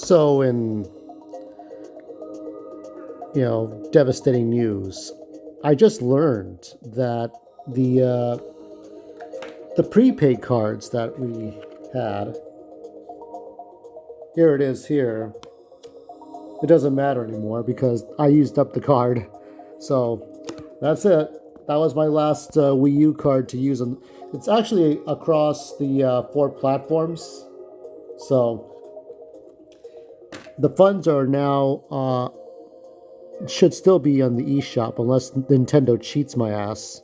So, in devastating news, I just learned that the uh, the prepaid cards that we had, here it is here. It doesn't matter anymore because I used up the card. So that's it. That was my last Wii U card to use, and it's actually across the four platforms. So the funds are now should still be on the eShop unless Nintendo cheats my ass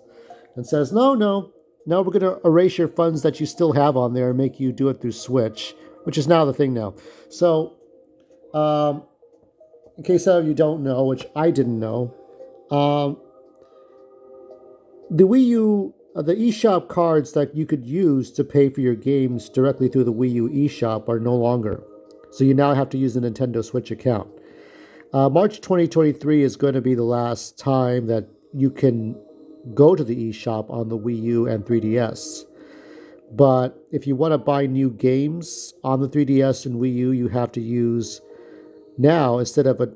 and says, no, we're going to erase your funds that you still have on there and make you do it through Switch, which is now the thing now. So, um, in case some of you don't know, which I didn't know, um, the Wii U, the eShop cards that you could use to pay for your games directly through the Wii U eShop are no longer. So you now have to use a Nintendo Switch account. March 2023 is going to be the last time that you can go to the eShop on the Wii U and 3DS. But if you want to buy new games on the 3DS and Wii U, you have to use now, instead of it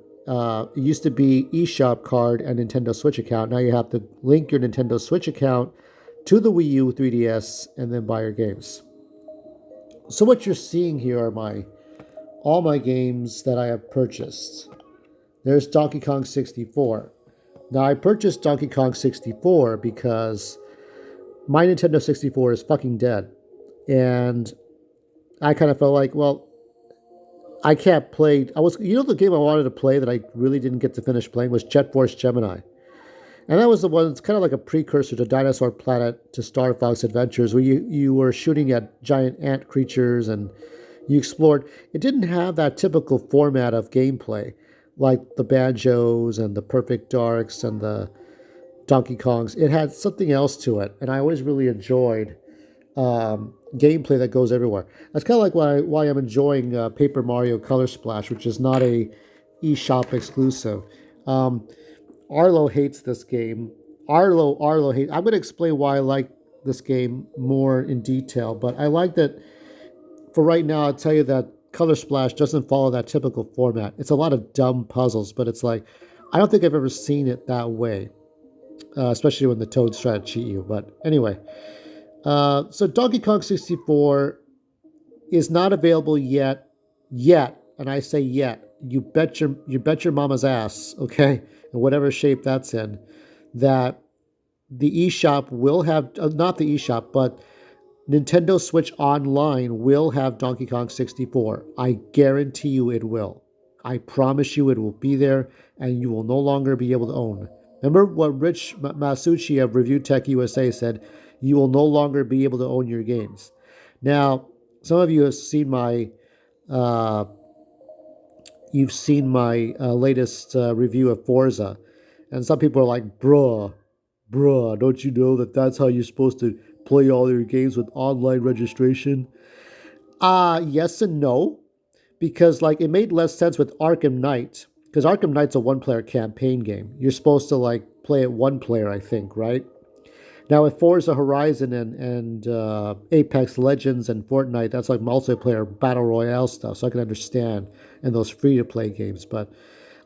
used to be eShop card and Nintendo Switch account. Now you have to link your Nintendo Switch account to the Wii U 3DS and then buy your games. So what you're seeing here are all my games that I have purchased. There's Donkey Kong 64. Now, I purchased Donkey Kong 64 because my Nintendo 64 is fucking dead. And I kind of felt like, well, I can't play. The game I wanted to play that I really didn't get to finish playing was Jet Force Gemini. And that was the one that's kind of like a precursor to Dinosaur Planet, to Star Fox Adventures, where you were shooting at giant ant creatures and you explored. It didn't have that typical format of gameplay, like the Banjos and the Perfect Darks and the Donkey Kongs. It had something else to it, and I always really enjoyed gameplay that goes everywhere. That's kind of like why I'm enjoying Paper Mario Color Splash, which is not a eShop exclusive. Arlo hates this game. Arlo hates. I'm going to explain why I like this game more in detail, but I like that. For right now, I'll tell you that Color Splash doesn't follow that typical format. It's a lot of dumb puzzles, but it's like, I don't think I've ever seen it that way, especially when the toads try to cheat you. But anyway, so Donkey Kong 64 is not available yet, and I say yet. You bet your mama's ass, okay, in whatever shape that's in, that the eShop will have, not the eShop, but Nintendo Switch Online will have Donkey Kong 64. I guarantee you it will. I promise you it will be there, and you will no longer be able to own. Remember what Rich Masucci of Review Tech USA said? You will no longer be able to own your games. Now, some of you have seen my latest review of Forza, and some people are like, bruh, don't you know that that's how you're supposed to play all your games, with online registration? Yes and no, because like it made less sense with Arkham Knight, because Arkham Knight's a one-player campaign game. You're supposed to like play it one player, I think, right? Now with Forza Horizon and Apex Legends and Fortnite, that's like multiplayer battle royale stuff, so I can understand in those free-to-play games. But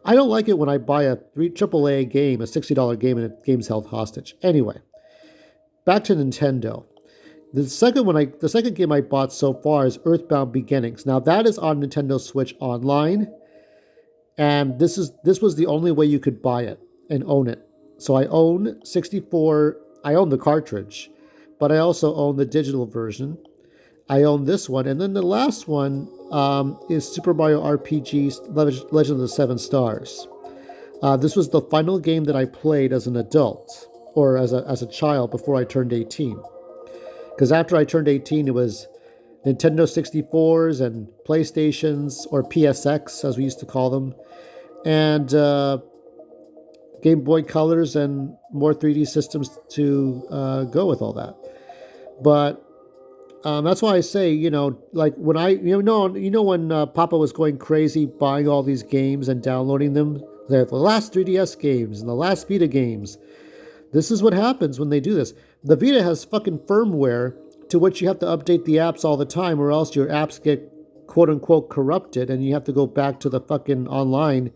I don't like it when I buy a AAA game, a $60 game, and the game's held hostage. Anyway, back to Nintendo. The second game I bought so far is Earthbound Beginnings. Now that is on Nintendo Switch Online, and this was the only way you could buy it and own it. So I own 64. I own the cartridge, but I also own the digital version. I own this one, and then the last one is Super Mario RPG Legend of the Seven Stars. This was the final game that I played as an adult, or as a child, before I turned 18. Because after I turned 18, it was Nintendo 64s and PlayStations, or PSX as we used to call them, and Game Boy Colors and more 3D systems to go with all that. But that's why I say, like when when Papa was going crazy buying all these games and downloading them, the last 3DS games and the last Vita games. This is what happens when they do this. The Vita has fucking firmware to which you have to update the apps all the time, or else your apps get quote unquote corrupted, and you have to go back to the fucking online,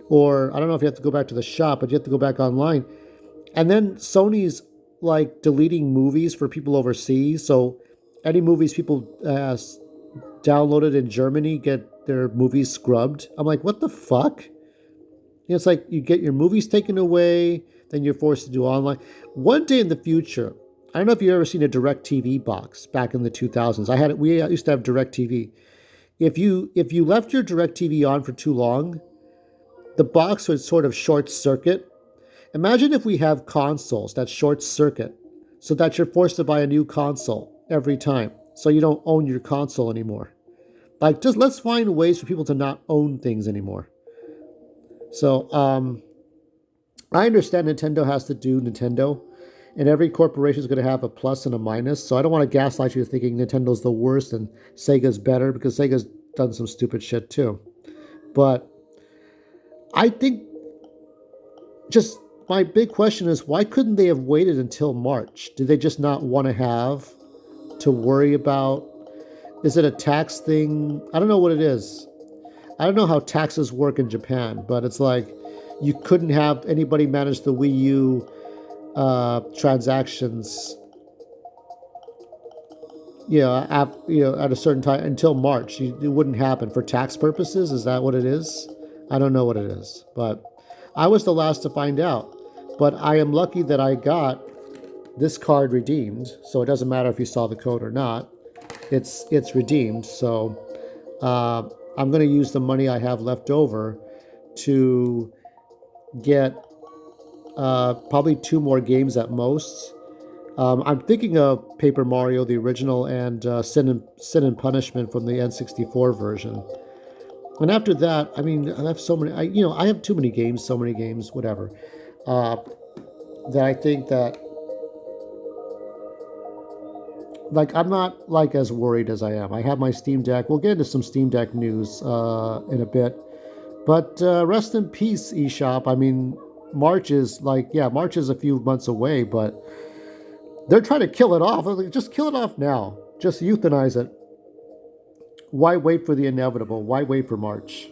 or I don't know if you have to go back to the shop, but you have to go back online. And then Sony's like deleting movies for people overseas. So any movies people downloaded in Germany get their movies scrubbed. I'm like, what the fuck? It's like you get your movies taken away, then you're forced to do online. One day in the future, I don't know if you've ever seen a DirecTV box back in the 2000s. I had it. We used to have DirecTV. If you left your DirecTV on for too long, the box would sort of short circuit. Imagine if we have consoles that short circuit, so that you're forced to buy a new console every time, so you don't own your console anymore. Like, just let's find ways for people to not own things anymore. So, I understand Nintendo has to do Nintendo, and every corporation is going to have a plus and a minus. So I don't want to gaslight you thinking Nintendo's the worst and Sega's better, because Sega's done some stupid shit too. But I think just my big question is, why couldn't they have waited until March? Do they just not want to have to worry about? Is it a tax thing? I don't know what it is. I don't know how taxes work in Japan, but it's like you couldn't have anybody manage the Wii U transactions, at a certain time until March. It wouldn't happen for tax purposes. Is that what it is? I don't know what it is, but I was the last to find out. But I am lucky that I got this card redeemed, so it doesn't matter if you saw the code or not. It's redeemed, so I'm going to use the money I have left over to get probably 2 more games at most. I'm thinking of Paper Mario, the original, and Sin and Punishment from the N64 version. And after that, I mean, I have so many. I have too many games, so many games, whatever. That I think that, like, I'm not like as worried as I am. I have my Steam Deck. We'll get into some Steam Deck news in a bit. But rest in peace, eShop. I mean, March is a few months away, but they're trying to kill it off. Like, just kill it off now. Just euthanize it. Why wait for the inevitable? Why wait for March?